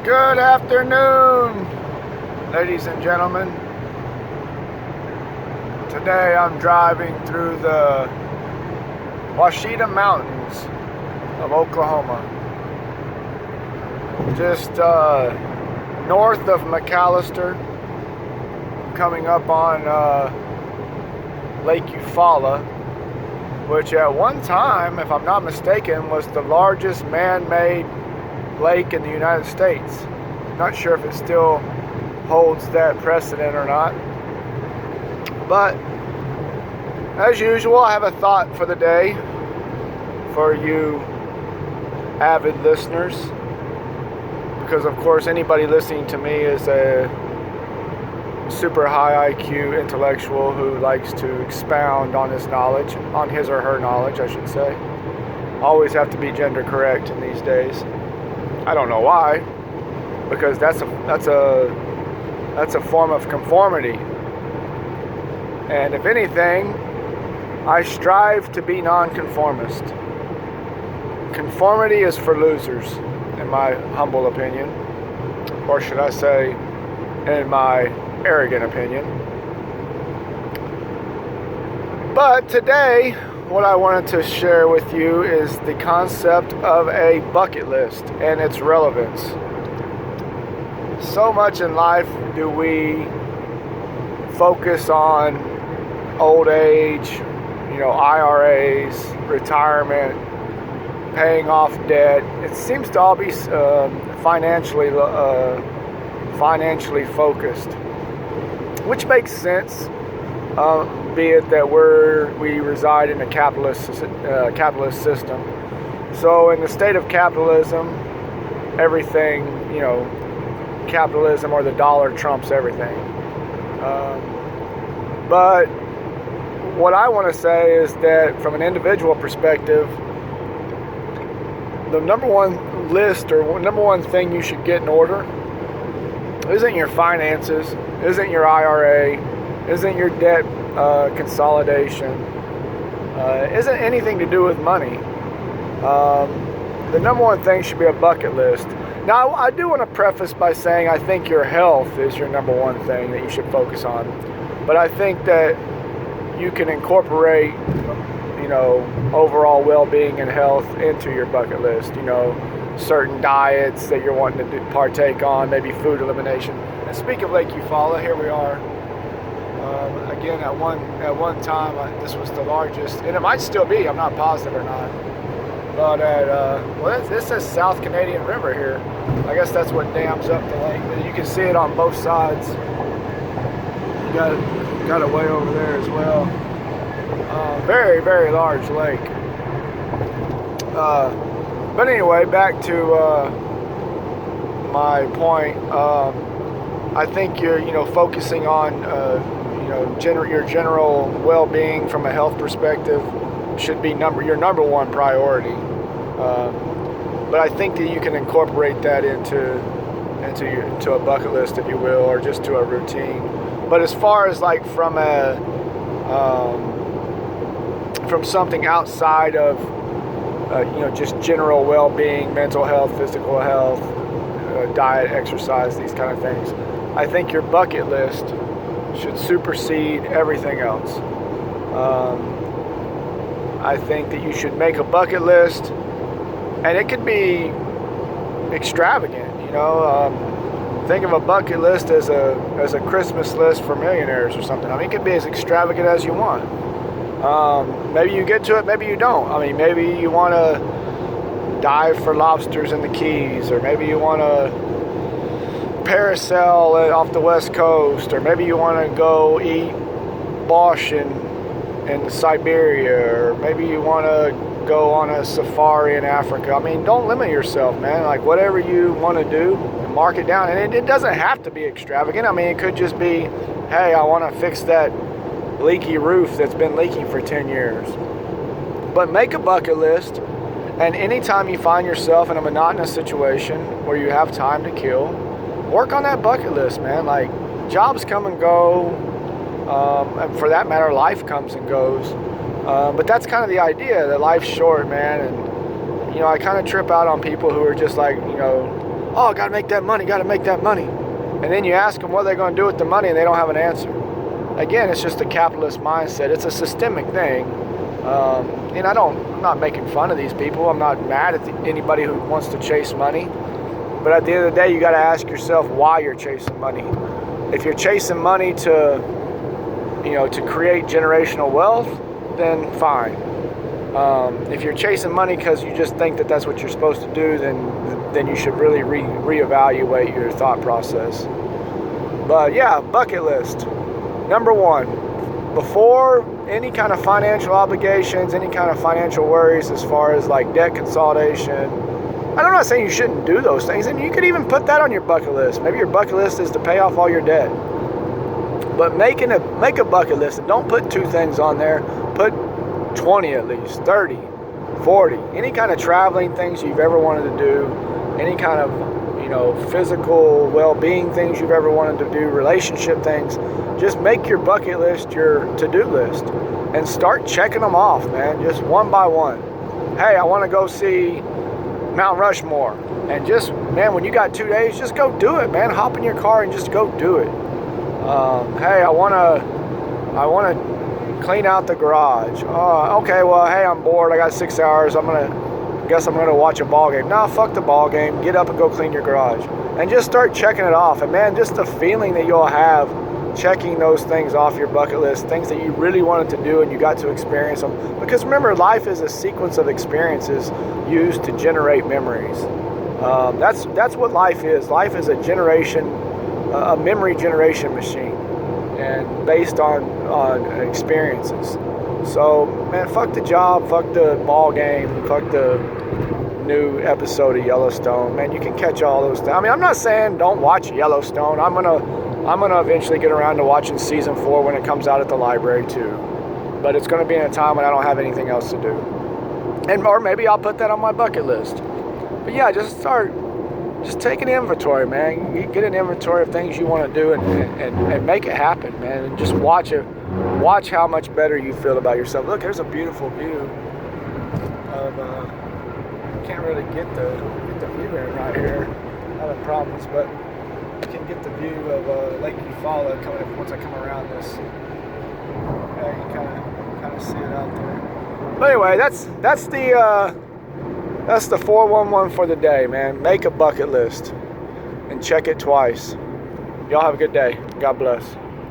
Good afternoon, ladies and gentlemen. Today I'm driving through the Ouachita Mountains of Oklahoma, just north of McAllister, coming up on Lake Eufaula, which at one time, if I'm not mistaken, was the largest man-made lake in the United States. Not sure if it still holds that precedent or not. But as usual, I have a thought for the day for you avid listeners, because of course anybody listening to me is a super high IQ intellectual who likes to expound on his knowledge, on his or her knowledge, I should say. Always have to be gender correct in these days. I don't know why, because that's a form of conformity. And if anything, I strive to be nonconformist. Conformity is for losers, in my humble opinion, or should I say, in my arrogant opinion. But today, what I wanted to share with you is the concept of a bucket list and its relevance. So much in life do we focus on old age, IRAs, retirement, paying off debt. It seems to all be financially focused, which makes sense. Be it that we reside in a capitalist system. So in the state of capitalism, everything, capitalism or the dollar trumps everything. But what I want to say is that from an individual perspective, the number one list or number one thing you should get in order isn't your finances, isn't your IRA, isn't your debt consolidation, isn't anything to do with money. The number one thing should be a bucket list. Now, I do want to preface by saying I think your health is your number one thing that you should focus on. But I think that you can incorporate, overall well-being and health into your bucket list. Certain diets that you're wanting to partake on, maybe food elimination. And speak of Lake Eufaula, here we are. Again, at one time, this was the largest, and it might still be, I'm not positive or not. But this says South Canadian River here. I guess that's what dams up the lake. But you can see it on both sides. You got it way over there as well. Very, very large lake. But anyway, back to my point. I think you're, focusing on, your general well-being from a health perspective should be your number one priority. But I think that you can incorporate that into a bucket list, if you will, or just to a routine. But as far as like from something outside of just general well-being, mental health, physical health, diet, exercise, these kind of things, I think your bucket list should supersede everything else. I think that you should make a bucket list, and it could be extravagant. Think of a bucket list as a Christmas list for millionaires or something. It could be as extravagant as you want. Maybe you get to it, maybe you don't. Maybe you want to dive for lobsters in the Keys, or maybe you want to parasail off the West Coast, or maybe you want to go eat borscht in Siberia, or maybe you want to go on a safari in Africa. Don't limit yourself, man. Like, whatever you want to do, mark it down. And it doesn't have to be extravagant. It could just be, hey, I want to fix that leaky roof that's been leaking for 10 years. But make a bucket list, and anytime you find yourself in a monotonous situation where you have time to kill, work on that bucket list, man. Like, jobs come and go, and for that matter, life comes and goes. But that's kind of the idea, that life's short, man. And, I kind of trip out on people who are just like, Oh, got to make that money, got to make that money. And then you ask them what they're going to do with the money, and they don't have an answer. Again, it's just a capitalist mindset. It's a systemic thing. And I'm not making fun of these people. I'm not mad at anybody who wants to chase money. But at the end of the day, you got to ask yourself why you're chasing money. If you're chasing money to create generational wealth, then fine. If you're chasing money because you just think that that's what you're supposed to do, then you should really reevaluate your thought process. But yeah, bucket list. Number one, before any kind of financial obligations, any kind of financial worries as far as like debt consolidation, and I'm not saying you shouldn't do those things, and you could even put that on your bucket list. Maybe your bucket list is to pay off all your debt. But make a bucket list, and don't put 2 things on there. Put 20 at least, 30, 40. Any kind of traveling things you've ever wanted to do, any kind of physical well-being things you've ever wanted to do, relationship things. Just make your bucket list your to-do list and start checking them off, man, just one by one. Hey, I want to go see Mount Rushmore. And just, man, when you got 2 days, just go do it, man. Hop in your car and just go do it. Hey, I want to clean out the garage. Okay, well, hey, I'm bored. I got 6 hours. I guess I'm gonna watch a ball game. Nah, fuck the ball game. Get up and go clean your garage, and just start checking it off. And man, just the feeling that you'll have checking those things off your bucket list, things that you really wanted to do and you got to experience them. Because remember, life is a sequence of experiences used to generate memories. That's what life is. Life is a memory generation machine, and based on experiences. So, man, fuck the job, fuck the ball game, fuck the new episode of Yellowstone. Man, you can catch all those things. I mean, I'm not saying don't watch Yellowstone. I'm gonna eventually get around to watching season 4 when it comes out at the library too. But it's gonna be in a time when I don't have anything else to do. Or maybe I'll put that on my bucket list. But yeah, just take an inventory, man. You get an inventory of things you want to do and make it happen, man. And just watch how much better you feel about yourself. Look, there's a beautiful view of, can't really get the view in right here. I'm having problems, but you can get the view of Lake Eufaula coming once I come around this. You can kind of see it out there. But anyway, that's the 411 for the day, man. Make a bucket list and check it twice. Y'all have a good day. God bless.